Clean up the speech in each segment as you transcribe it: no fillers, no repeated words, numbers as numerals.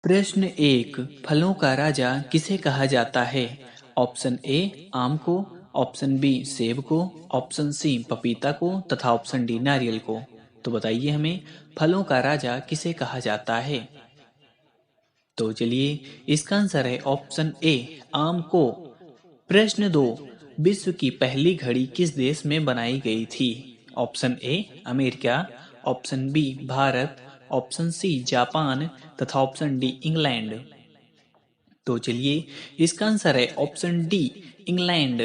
प्रश्न एक, फलों का राजा किसे कहा जाता है? ऑप्शन ए आम को, ऑप्शन बी सेब को, ऑप्शन सी पपीता को तथा ऑप्शन डी नारियल को। तो बताइए हमें फलों का राजा किसे कहा जाता है? तो चलिए इसका आंसर है ऑप्शन ए आम को। प्रश्न दो, विश्व की पहली घड़ी किस देश में बनाई गई थी? Option A America, option B Bharat, option C Japan तथा ऑप्शन डी इंग्लैंड। तो चलिए इसका आंसर है ऑप्शन डी इंग्लैंड।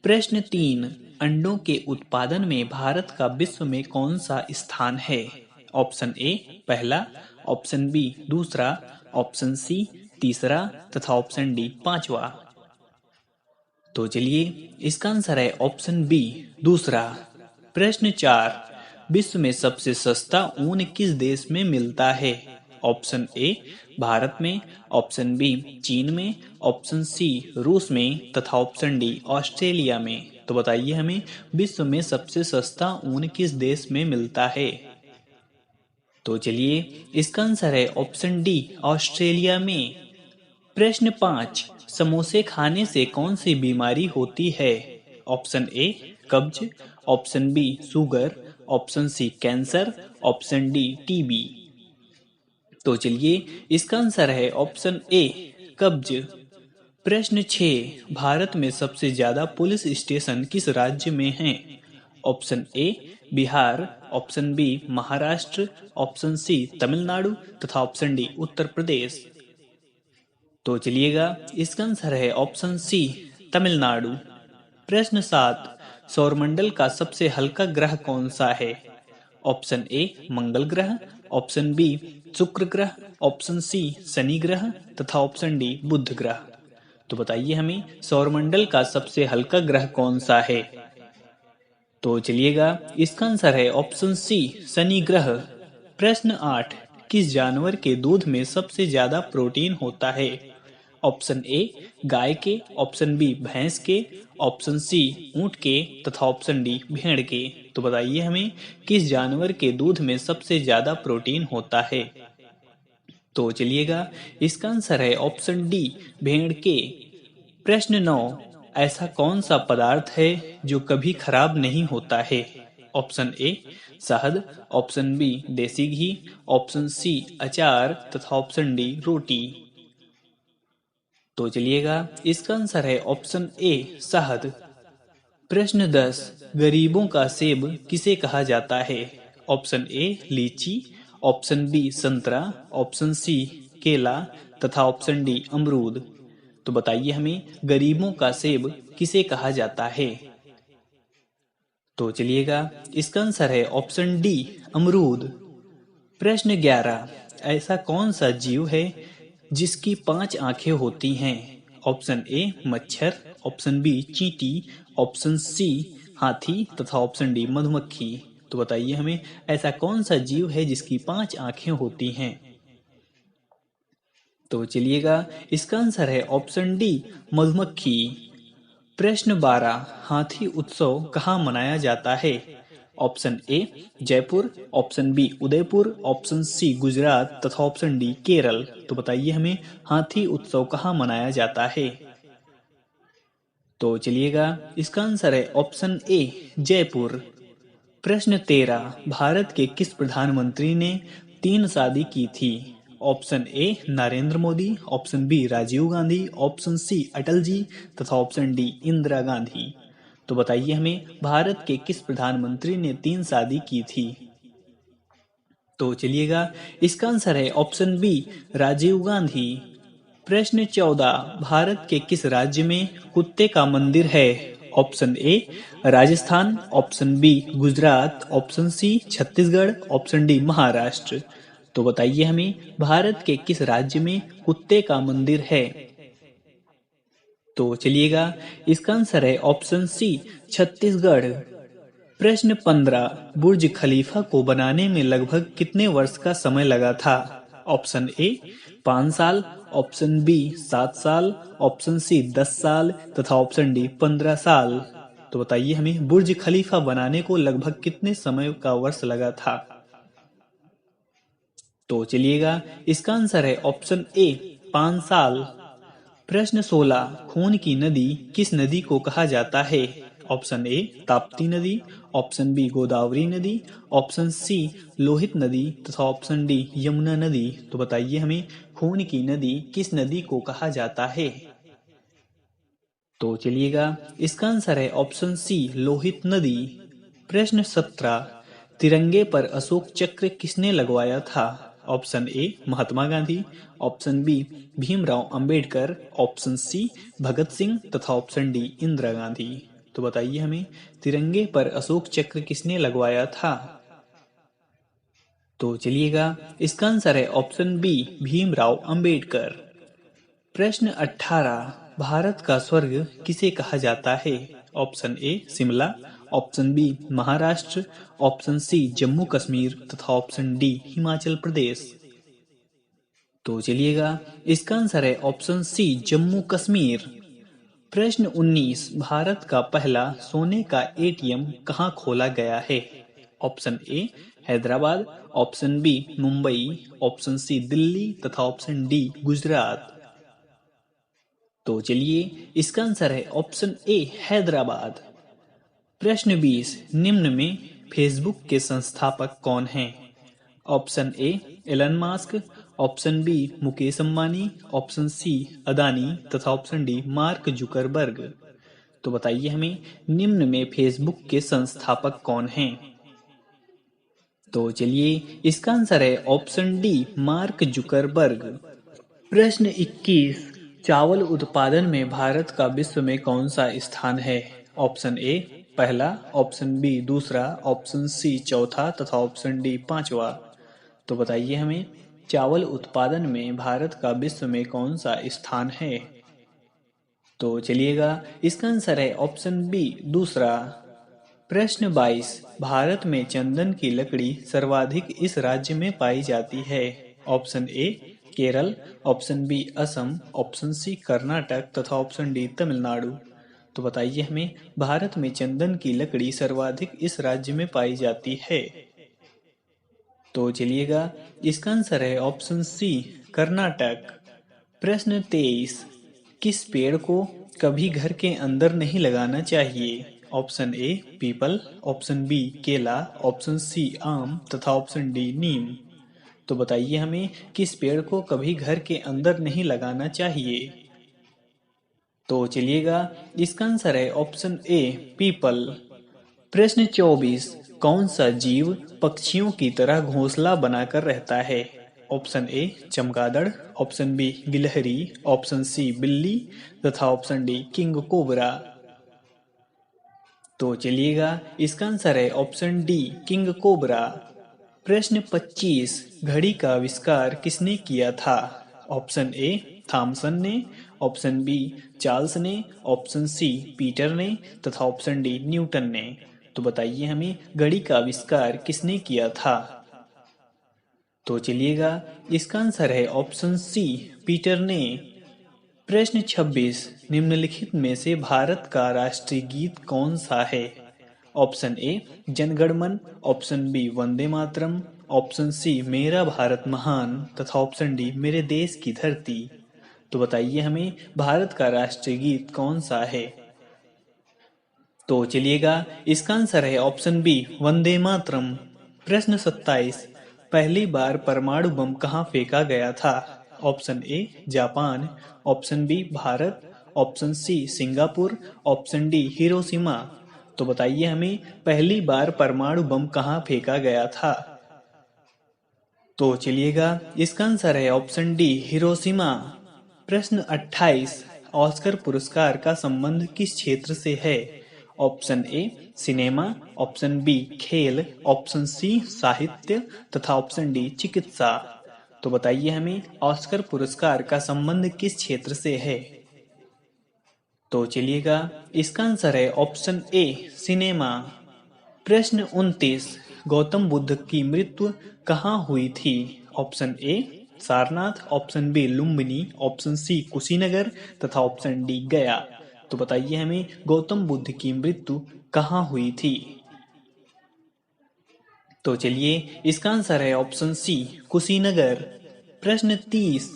प्रश्न तीन, अंडों के उत्पादन में भारत का विश्व में कौन सा स्थान है? ऑप्शन ए पहला, ऑप्शन बी दूसरा, ऑप्शन सी तीसरा तथा ऑप्शन डी पांचवा। तो चलिए इसका आंसर है ऑप्शन बी दूसरा। प्रश्न चार, विश्व में सबसे सस्ता ऊन किस देश में मिलता है? ऑप्शन ए भारत में, ऑप्शन बी चीन में, ऑप्शन सी रूस में तथा ऑप्शन डी ऑस्ट्रेलिया में। तो बताइए हमें विश्व में सबसे सस्ता ऊन किस देश में मिलता है? तो चलिए इसका आंसर है ऑप्शन डी ऑस्ट्रेलिया में। प्रश्न पाँच, समोसे खाने से कौन सी बीमारी होती है? ऑप्शन ए कब्ज, option B sugar, option C cancer, option D TB. तो चलिए इसका आंसर है ऑप्शन ए कब्ज। प्रश्न 6, भारत में सबसे ज्यादा पुलिस स्टेशन किस राज्य में हैं? Option A Bihar, option B Maharashtra, option C Tamil Nadu तथा ऑप्शन डी उत्तर प्रदेश। तो चलिएगा इसका आंसर है ऑप्शन सी तमिलनाडु। प्रश्न 7, सौरमंडल का सबसे हल्का ग्रह कौन सा है? ऑप्शन ए मंगल ग्रह, ऑप्शन बी शुक्र ग्रह, ऑप्शन सी शनि ग्रह तथा ऑप्शन डी बुध ग्रह। तो बताइए हमें सौरमंडल का सबसे हल्का ग्रह कौन सा है? तो चलिएगा इसका आंसर है ऑप्शन सी शनि ग्रह। प्रश्न 8, किस जानवर के दूध में सबसे ज्यादा प्रोटीन होता है? ऑप्शन ए गाय के, ऑप्शन बी भैंस के, ऑप्शन सी ऊंट के तथा ऑप्शन डी भेड़ के। तो बताइए हमें किस जानवर के दूध में सबसे ज्यादा प्रोटीन होता है? तो चलिएगा इसका आंसर है ऑप्शन डी भेड़ के। प्रश्न 9, ऐसा कौन सा पदार्थ है जो कभी खराब नहीं होता है? ऑप्शन ए शहद, ऑप्शन बी देसी घी, ऑप्शन सी अचार तथा ऑप्शन डी रोटी। तो चलिएगा इसका आंसर है ऑप्शन ए शहद। प्रश्न 10, गरीबों का सेब किसे कहा जाता है? ऑप्शन ए लीची, ऑप्शन बी संतरा, ऑप्शन सी केला तथा ऑप्शन डी अमरूद। तो बताइए हमें गरीबों का सेब किसे कहा जाता है? तो चलिएगा इसका आंसर है ऑप्शन डी अमरूद। प्रश्न 11, ऐसा कौन सा जीव है जिसकी 5 आंखें होती हैं? ऑप्शन ए मच्छर, ऑप्शन बी चींटी, ऑप्शन सी हाथी तथा ऑप्शन डी मधुमक्खी। तो बताइए हमें ऐसा कौन सा जीव है जिसकी 5 आंखें होती हैं? तो चलिएगा इसका आंसर है ऑप्शन डी मधुमक्खी। प्रश्न 12, हाथी उत्सव कहाँ मनाया जाता है? Option A Jaipur, option B Udaipur, option C Gujarat तथा ऑप्शन डी केरल। तो बताइए हमें हाथी उत्सव कहाँ मनाया जाता है? तो चलिएगा इसका आंसर है ऑप्शन ए जयपुर। प्रश्न 13, भारत के किस प्रधानमंत्री ने 3 शादी की थी? Option A Narendra Modi, option B Rajiv Gandhi, option C Atal ji तथा ऑप्शन डी इंदिरा गांधी। तो बताइए हमें भारत के किस प्रधानमंत्री ने 3 शादी की थी? तो चलिएगा इसका आंसर है ऑप्शन बी राजीव गांधी। प्रश्न 14, भारत के किस राज्य में कुत्ते का मंदिर है? Option A Rajasthan, option B Gujarat, option C Chhattisgarh, option D Maharashtra. तो बताइए हमें भारत के किस राज्य में कुत्ते का मंदिर है? तो चलिएगा इसका आंसर है ऑप्शन सी छत्तीसगढ़। प्रश्न 15, बुर्ज खलीफा को बनाने में लगभग कितने वर्ष का समय लगा था? ऑप्शन ए 5 साल, ऑप्शन बी 7 साल, ऑप्शन सी 10 साल तथा ऑप्शन डी 15 साल। तो बताइए हमें बुर्ज खलीफा बनाने को लगभग कितने समय का वर्ष लगा था? तो चलिएगा इसका आंसर है ऑप्शन ए 5 साल। प्रश्न 16, खून की नदी किस नदी को कहा जाता है? ऑप्शन ए ताप्ती नदी, ऑप्शन बी गोदावरी नदी, ऑप्शन सी लोहित नदी तथा ऑप्शन डी यमुना नदी। तो बताइए हमें खून की नदी किस नदी को कहा जाता है? तो चलिएगा इसका आंसर है ऑप्शन सी लोहित नदी। प्रश्न 17, तिरंगे पर अशोक चक्र किसने लगवाया था? Option A Mahatma Gandhi, option B Bhimrao Ambedkar, option C Bhagat Singh तथा ऑप्शन डी इंदिरा गांधी। तो बताइए हमें तिरंगे पर अशोक चक्र किसने लगवाया था? तो चलिएगा इसका आंसर है ऑप्शन बी भीमराव अंबेडकर। प्रश्न 18, भारत का स्वर्ग किसे कहा जाता है? Option A Shimla, option B Maharashtra, option C Jammu Kashmir तथा ऑप्शन डी हिमाचल प्रदेश। तो चलिएगा इसका आंसर है ऑप्शन सी जम्मू कश्मीर। प्रश्न 19, भारत का पहला सोने का एटीएम कहाँ खोला गया है? Option A Hyderabad, option B Mumbai, option C Delhi तथा ऑप्शन डी गुजरात। तो चलिए इसका आंसर है ऑप्शन ए हैदराबाद। प्रश्न 20, निम्न में फेसबुक के संस्थापक कौन हैं? Option A Elon Musk, option B Mukesh Ambani, option C Adani तथा ऑप्शन डी मार्क जुकरबर्ग। तो बताइए हमें निम्न में फेसबुक के संस्थापक कौन हैं? तो चलिए इसका आंसर है ऑप्शन डी मार्क जुकरबर्ग। प्रश्न 21, चावल उत्पादन में भारत का विश्व में कौन सा स्थान है? ऑप्शन ए पहला, ऑप्शन बी दूसरा, ऑप्शन सी चौथा तथा ऑप्शन डी पांचवा। तो बताइए हमें चावल उत्पादन में भारत का विश्व में कौन सा स्थान है? तो चलिएगा इसका आंसर है ऑप्शन बी दूसरा। प्रश्न 22, भारत में चंदन की लकड़ी सर्वाधिक इस राज्य में पाई जाती है? Option A Kerala, option B Assam, option C Karnataka तथा ऑप्शन डी तमिलनाडु। तो बताइए हमें भारत में चंदन की लकड़ी सर्वाधिक इस राज्य में पाई जाती है? तो चलिएगा इसका आंसर है ऑप्शन सी कर्नाटक। प्रश्न 23, किस पेड़ को कभी घर के अंदर नहीं लगाना चाहिए? ऑप्शन ए पीपल, ऑप्शन बी केला, ऑप्शन सी आम तथा ऑप्शन डी नीम। तो बताइए हमें किस पेड़ को कभी घर के अंदर नहीं लगाना चाहिए? तो चलिएगा इसका आंसर है ऑप्शन ए पीपल। प्रश्न 24, कौन सा जीव पक्षियों की तरह घोंसला बनाकर रहता है? ऑप्शन ए चमगादड़, ऑप्शन बी गिलहरी, ऑप्शन सी बिल्ली तथा ऑप्शन डी किंग कोबरा। तो चलिएगा इसका आंसर है ऑप्शन डी किंग कोबरा। प्रश्न 25, घड़ी का आविष्कार किसने किया था? ऑप्शन ए थॉमसन ने, ऑप्शन बी चार्ल्स ने, ऑप्शन सी पीटर ने तथा ऑप्शन डी न्यूटन ने। तो बताइए हमें घड़ी का आविष्कार किसने किया था? तो चलिएगा इसका आंसर है ऑप्शन सी पीटर ने। प्रश्न 26, निम्नलिखित में से भारत का राष्ट्रीय गीत कौन सा है? ऑप्शन ए जनगण मन, option B Vande Mataram, option C मेरा भारत महान तथा ऑप्शन डी मेरे देश की धरती। तो बताइए हमें भारत का राष्ट्रीय गीत कौन सा है? तो चलिएगा इसका आंसर है ऑप्शन बी वंदे मातरम। प्रश्न 27, पहली बार परमाणु बम कहाँ फेंका गया था? Option A Japan, option B Bharat, option C Singapore, option D Hiroshima. तो बताइए हमें पहली बार परमाणु बम कहाँ फेंका गया था? तो चलिएगा इसका आंसर है ऑप्शन डी हिरोशिमा। प्रश्न 28, ऑस्कर पुरस्कार का संबंध किस क्षेत्र से है? Option A cinema, option B खेल, ऑप्शन सी साहित्य तथा ऑप्शन डी चिकित्सा। तो बताइए हमें ऑस्कर पुरस्कार का संबंध किस क्षेत्र से है? तो चलिएगा इसका आंसर है ऑप्शन ए सिनेमा। प्रश्न 29, गौतम बुद्ध की मृत्यु कहाँ हुई थी? Option A Sarnath, option B Lumbini, option C Kushinagar तथा ऑप्शन डी गया। तो बताइए हमें गौतम बुद्ध की मृत्यु कहाँ हुई थी? तो चलिए इसका आंसर है ऑप्शन सी, कुशीनगर। प्रश्न 30,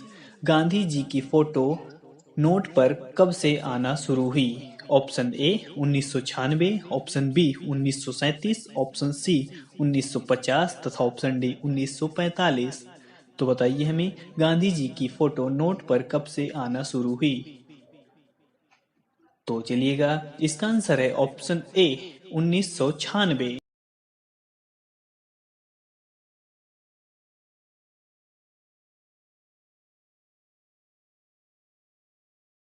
गांधी जी की फोटो नोट पर कब से आना शुरू हुई? Option A 1996, option B 1937, option C 1950 तथा ऑप्शन डी 1945। तो बताइए हमें गांधी जी की फोटो नोट पर कब से आना शुरू हुई? तो चलिएगा इसका आंसर है ऑप्शन ए 1996।